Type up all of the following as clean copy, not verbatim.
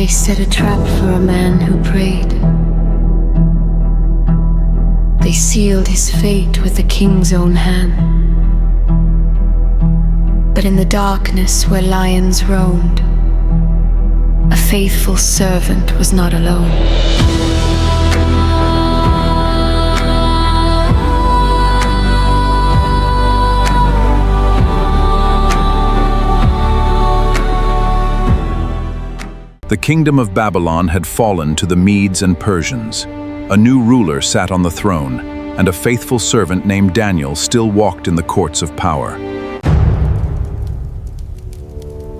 They set a trap for a man who prayed. They sealed his fate with the king's own hand. But in the darkness where lions roamed, a faithful servant was not alone. The kingdom of Babylon had fallen to the Medes and Persians. A new ruler sat on the throne, and a faithful servant named Daniel still walked in the courts of power.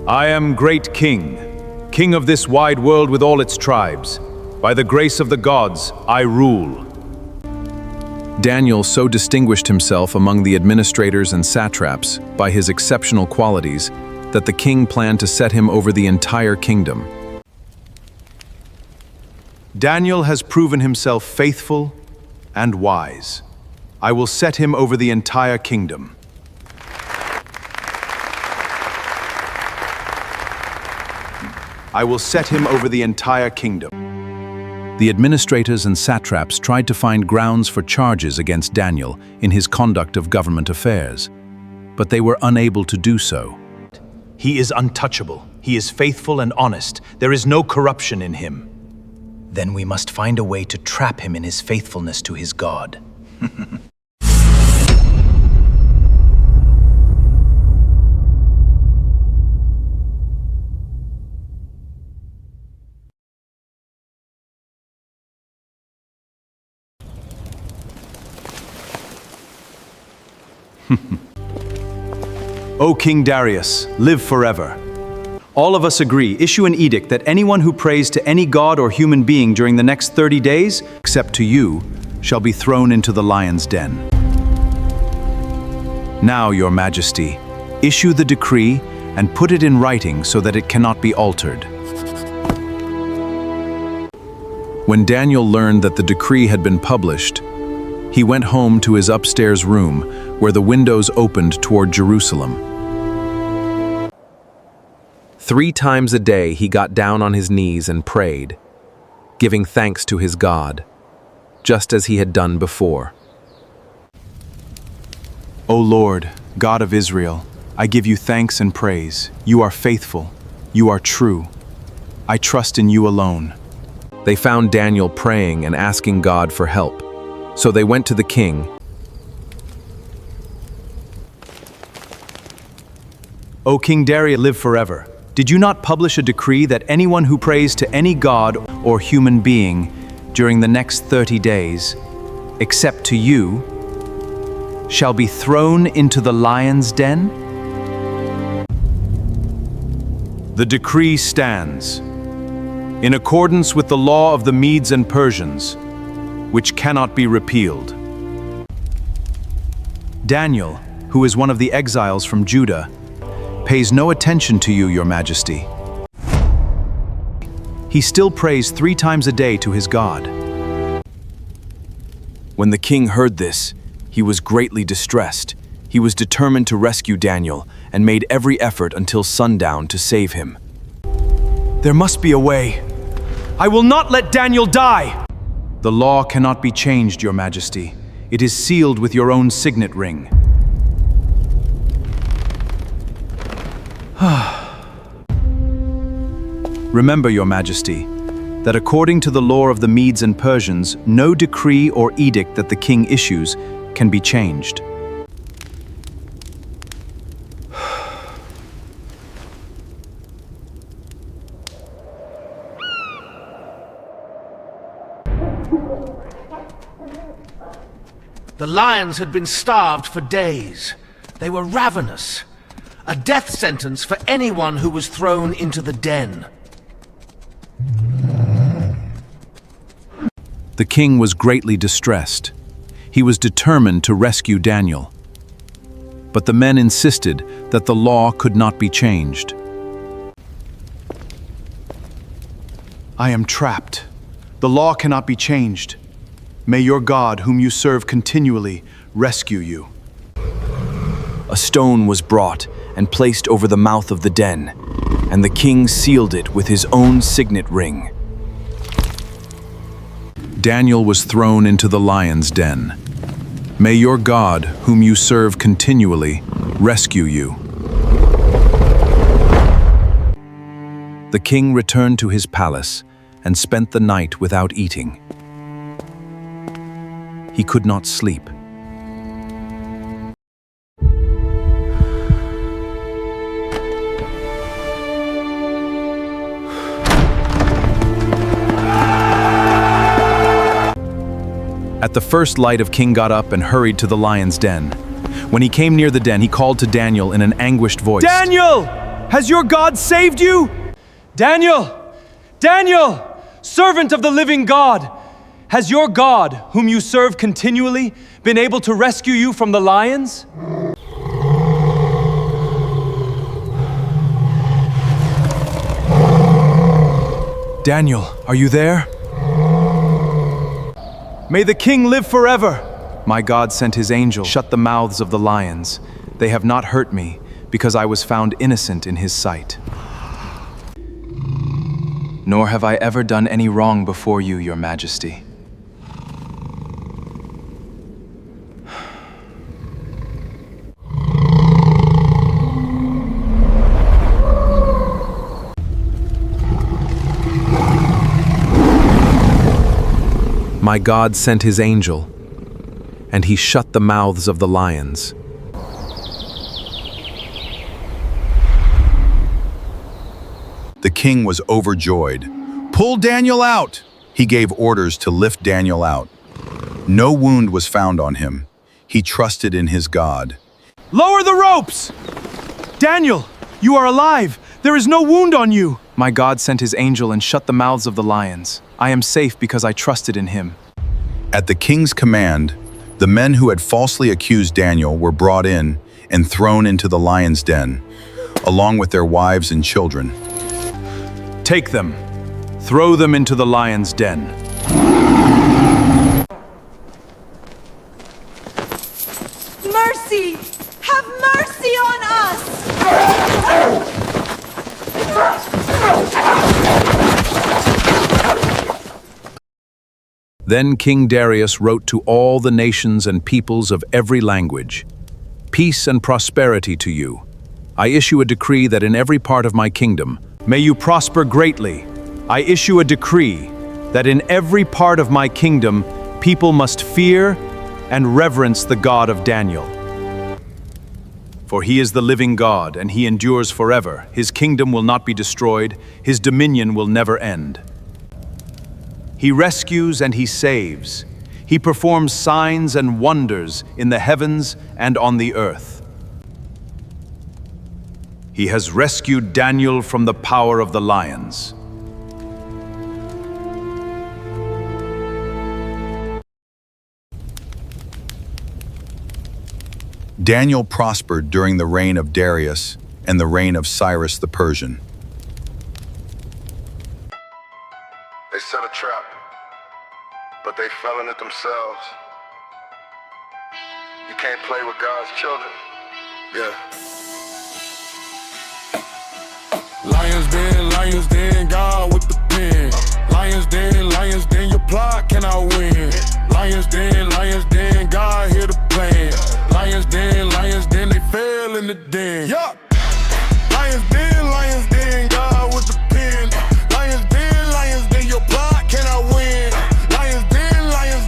I am great king, king of this wide world with all its tribes. By the grace of the gods, I rule. Daniel so distinguished himself among the administrators and satraps by his exceptional qualities that the king planned to set him over the entire kingdom. Daniel has proven himself faithful and wise. I will set him over the entire kingdom. I will set him over the entire kingdom. The administrators and satraps tried to find grounds for charges against Daniel in his conduct of government affairs, but they were unable to do so. He is untouchable. He is faithful and honest. There is no corruption in him. Then we must find a way to trap him in his faithfulness to his God. O King Darius, live forever. All of us agree, issue an edict that anyone who prays to any god or human being during the next 30 days, except to you, shall be thrown into the lion's den. Now, Your Majesty, issue the decree and put it in writing so that it cannot be altered. When Daniel learned that the decree had been published, he went home to his upstairs room where the windows opened toward Jerusalem. 3 times a day he got down on his knees and prayed, giving thanks to his God, just as he had done before. O Lord, God of Israel, I give you thanks and praise. You are faithful. You are true. I trust in you alone. They found Daniel praying and asking God for help, so they went to the king. O King Darius, live forever. Did you not publish a decree that anyone who prays to any god or human being during the next 30 days, except to you, shall be thrown into the lion's den? The decree stands, in accordance with the law of the Medes and Persians, which cannot be repealed. Daniel, who is one of the exiles from Judah, pays no attention to you, Your Majesty. He still prays 3 times a day to his God. When the king heard this, he was greatly distressed. He was determined to rescue Daniel and made every effort until sundown to save him. There must be a way. I will not let Daniel die! The law cannot be changed, Your Majesty. It is sealed with your own signet ring. Remember, Your Majesty, that according to the law of the Medes and Persians, no decree or edict that the king issues can be changed. The lions had been starved for days. They were ravenous. A death sentence for anyone who was thrown into the den. The king was greatly distressed. He was determined to rescue Daniel. But the men insisted that the law could not be changed. I am trapped. The law cannot be changed. May your God, whom you serve continually, rescue you. A stone was brought and placed over the mouth of the den. and the king sealed it with his own signet ring. Daniel was thrown into the lion's den. May your God, whom you serve continually, rescue you. The king returned to his palace and spent the night without eating. He could not sleep. At the first light of King got up and hurried to the lion's den. When he came near the den, he called to Daniel in an anguished voice. Daniel! Has your God saved you? Daniel! Daniel! Servant of the living God! Has your God, whom you serve continually, been able to rescue you from the lions? Daniel, are you there? May the king live forever! My God sent his angel, shut the mouths of the lions. They have not hurt me, because I was found innocent in his sight. Nor have I ever done any wrong before you, your majesty. My God sent his angel, and he shut the mouths of the lions. The king was overjoyed. "Pull Daniel out!" He gave orders to lift Daniel out. No wound was found on him. He trusted in his God. Lower the ropes! Daniel, you are alive! There is no wound on you! My God sent his angel and shut the mouths of the lions. I am safe because I trusted in him. At the king's command, the men who had falsely accused Daniel were brought in and thrown into the lion's den, along with their wives and children. Take them. Throw them into the lion's den. Mercy! Have mercy on us! Then King Darius wrote to all the nations and peoples of every language, "Peace and prosperity to you. I issue a decree that in every part of my kingdom, may you prosper greatly. I issue a decree that in every part of my kingdom, people must fear and reverence the God of Daniel. For he is the living God, and he endures forever. His kingdom will not be destroyed, his dominion will never end. He rescues and he saves. He performs signs and wonders in the heavens and on the earth. He has rescued Daniel from the power of the lions." Daniel prospered during the reign of Darius and the reign of Cyrus the Persian. They set a trap, but they fell in it themselves. You can't play with God's children. Yeah. Lions den, God with the pen. Lions den, your plot cannot win. Lions den, God hear the plan. Lions den, they fell in the den. Yeah. Lions den, God with the pen. Lions den, your plot cannot win. Lions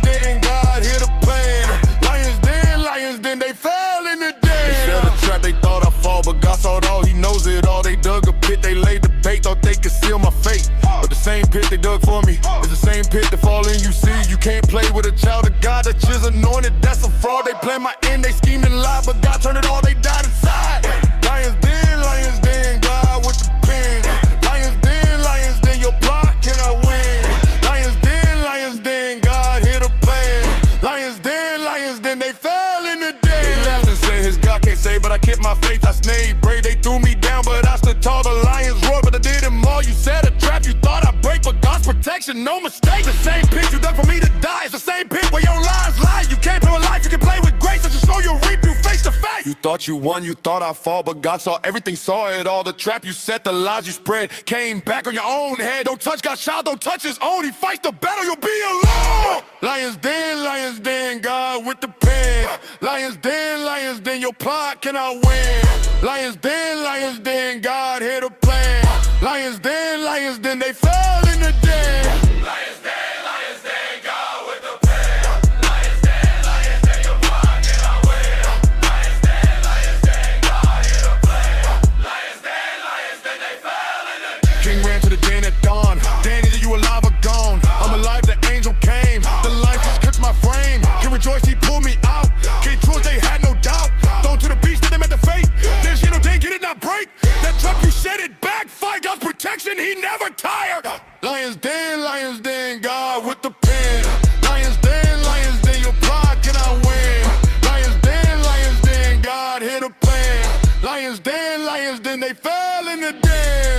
den, God hear the plan. Lions den, they fell in the den. They set a trap, they thought I'd fall, but God saw it all, he knows it all. They dug a pit, they laid the bait, thought they could seal my fate. But the same pit they dug for me is the same pit that fall in. You see, you can't play with a child of God that is anointed. That's a fraud. They play my end, they scheme and lie, but God turned it all, they died inside. Lions den, God with the pen. Lions den, your plot cannot win. Lions den, God hear the plan. Lions den, they fell in the den. They laughed and said his God can't save, but I kept my faith. I snayed, brave, they threw me down, but I stood tall. The lions roared, but I did them all. You set a trap, you thought I'd break, but God's protection, no mistake. The same pit you dug for me to die, it's the same pit where your lies lie. You can't play with life, you can play with grace, and just know you'll reap you face to face. You thought you won, you thought I'd fall, but God saw everything, saw it all. The trap you set, the lies you spread, came back on your own head. Don't touch God's child, don't touch his own. He fights the battle, you'll be alone. Lions den, God with the pen. Lions den, your plot cannot win. Lions den, God here to plan. Lions den, they fell in the den. Lions den, God with the pen. Lions den, your plot cannot win. Lions den, God here to plan. Lions den, they fell in the den. King ran to the den at dawn. Dan, either you alive or gone. I'm alive, the angel came. The life just cuts my frame. Can rejoice, he pulled me out. King Truth, they had no doubt. Thrown to the beast, they met the fate. There's no day, get it, not break. That trap, you set it back. Fight God's protection, he never tired. Lions den, God with the pen. Lions den, your pride cannot win. Lions den, God here to plan. Lions den, they fell in the den.